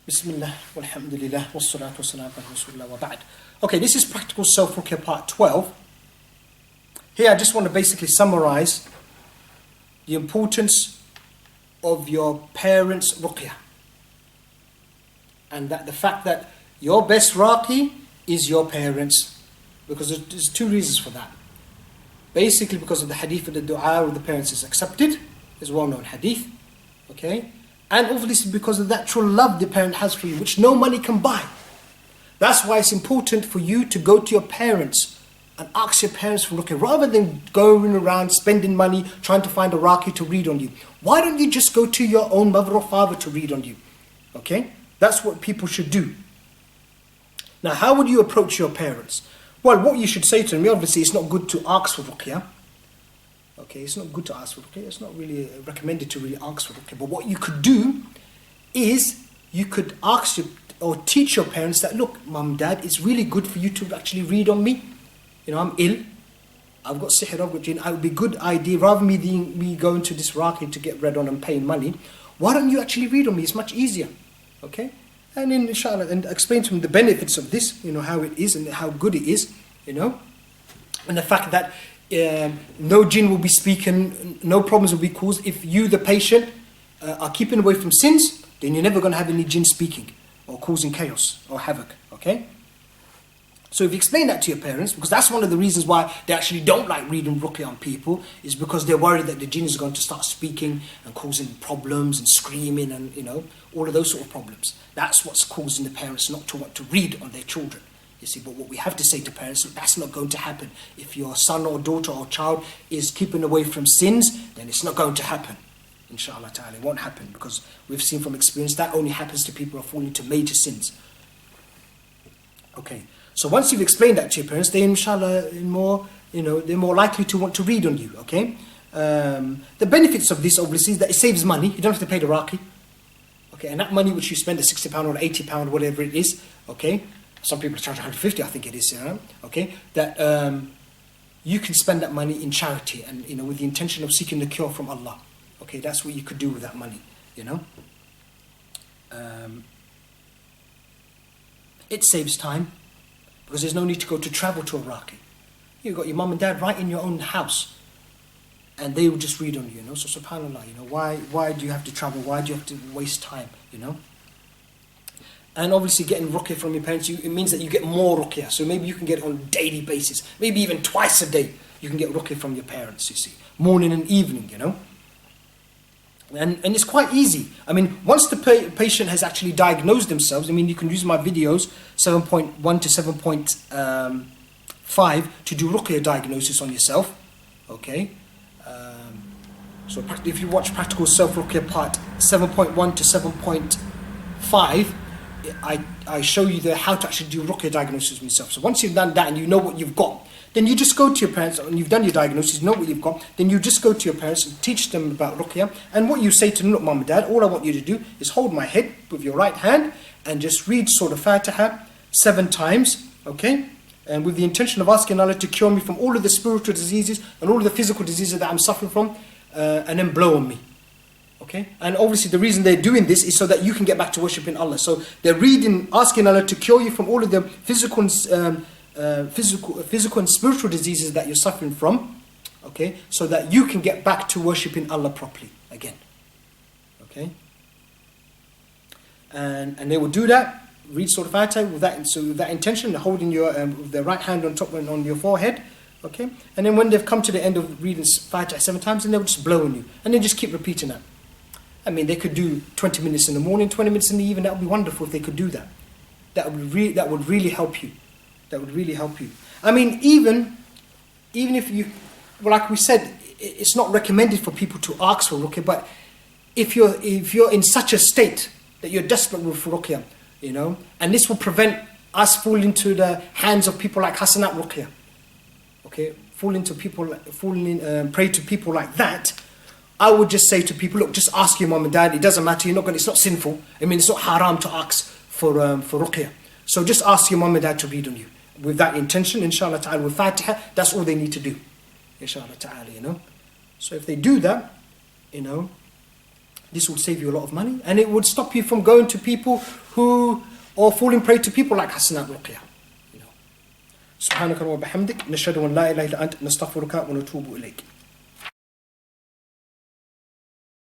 Bismillah, walhamdulillah, wassalatu wassalamu ala rasulillah wa ba'd. Okay, this is Practical Self-Ruqya part 12. Here I just want to basically summarize the importance of your parents' ruqya. And that the fact that your best Raaqi is your parents. Because there's two reasons for that. Basically because of the hadith of the dua of the parents is accepted. It's a well-known hadith. Okay? And obviously because of the natural love the parent has for you, which no money can buy. That's why it's important for you to go to your parents and ask your parents for ruqya, rather than going around spending money trying to find a Raaqi to read on you. Why don't you just go to your own mother or father to read on you? Okay? That's what people should do. Now, how would you approach your parents? Well, what you should say to them, obviously it's not good to ask for ruqya. Okay, it's not good to ask for ruqya. It's not really recommended to really ask for ruqya. But what you could do is you could ask or teach your parents that, look, mum, dad, it's really good for you to actually read on me. You know, I'm ill. I've got sihr, I've got jinn. It would be a good idea, rather than me going to this Raaqi to get read on and paying money, why don't you actually read on me? It's much easier. Okay? And then, inshallah, and explain to them the benefits of this, you know, how it is and how good it is, you know. And the fact that no jinn will be speaking, no problems will be caused. If you, the patient, are keeping away from sins, then you're never going to have any jinn speaking or causing chaos or havoc, okay? So if you explain that to your parents, because that's one of the reasons why they actually don't like reading ruqya on people, is because they're worried that the jinn is going to start speaking and causing problems and screaming and, you know, all of those sort of problems. That's what's causing the parents not to want to read on their children. You see, but what we have to say to parents, that's not going to happen. If your son or daughter or child is keeping away from sins, then it's not going to happen. Inshallah ta'ala, it won't happen, because we've seen from experience that only happens to people who are falling into major sins. Okay. So once you've explained that to your parents, they inshallah they're more likely to want to read on you, okay? The benefits of this obviously is that it saves money. You don't have to pay the Raaqi. Okay, and that money which you spend, the £60 or £80, whatever it is, okay? Some people charge 150, I think it is, okay? That you can spend that money in charity and, you know, with the intention of seeking the cure from Allah. Okay, that's what you could do with that money, you know? It saves time, because there's no need to go to travel to a Raaqi. You've got your mum and dad right in your own house, and they will just read on you, you know. So subhanallah, you know, why do you have to travel? Why do you have to waste time, you know? And obviously getting ruqya from your parents, it means that you get more ruqya. So maybe you can get it on a daily basis, maybe even twice a day. You can get ruqya from your parents, you see, morning and evening, you know. And it's quite easy. I mean, once the patient has actually diagnosed themselves, I mean, you can use my videos 7.1 to 7.5 to do ruqya diagnosis on yourself. Okay. So if you watch Practical Self-Ruqya part 7.1 to 7.5, I show you how to actually do ruqya diagnosis on yourself. So once you've done that and you know what you've got, then you just go to your parents, and you've done your diagnosis, you know what you've got, then you just go to your parents and teach them about ruqya. And what you say to them, look, mum and dad, all I want you to do is hold my head with your right hand and just read Surah Fatiha 7 times, okay? And with the intention of asking Allah to cure me from all of the spiritual diseases and all of the physical diseases that I'm suffering from, and then blow on me. Okay? And obviously the reason they're doing this is so that you can get back to worshipping Allah. So they're asking Allah to cure you from all of the physical and spiritual diseases that you're suffering from, okay, so that you can get back to worshipping Allah properly again. Okay? And they will do that, read Surah Fatiha with that intention, holding your their right hand on top and on your forehead, okay? And then when they've come to the end of reading Fatiha 7 times, then they'll just blow on you. And then just keep repeating that. I mean, they could do 20 minutes in the morning, 20 minutes in the evening. That would be wonderful if they could do that. That would really help you. That would really help you. I mean, even if you, well, like we said, it's not recommended for people to ask for ruqya, but if you're in such a state that you're desperate for ruqya, you know, and this will prevent us falling into the hands of people like Hasanat Ruqya, okay, pray to people like that, I would just say to people, look, just ask your mum and dad. It doesn't matter. It's not sinful. I mean, it's not haram to ask for ruqya. So just ask your mum and dad to read on you with that intention, inshallah ta'ala, with Fatiha. That's all they need to do, inshallah ta'ala, you know. So if they do that, you know, This would save you a lot of money, and it would stop you from going to people or falling prey to people like Hasanat Ruqya. You know. سبحانك اللهم وبحمدك نشهد أن لا إله إلا أنت نستغفرك ونتوب إليك.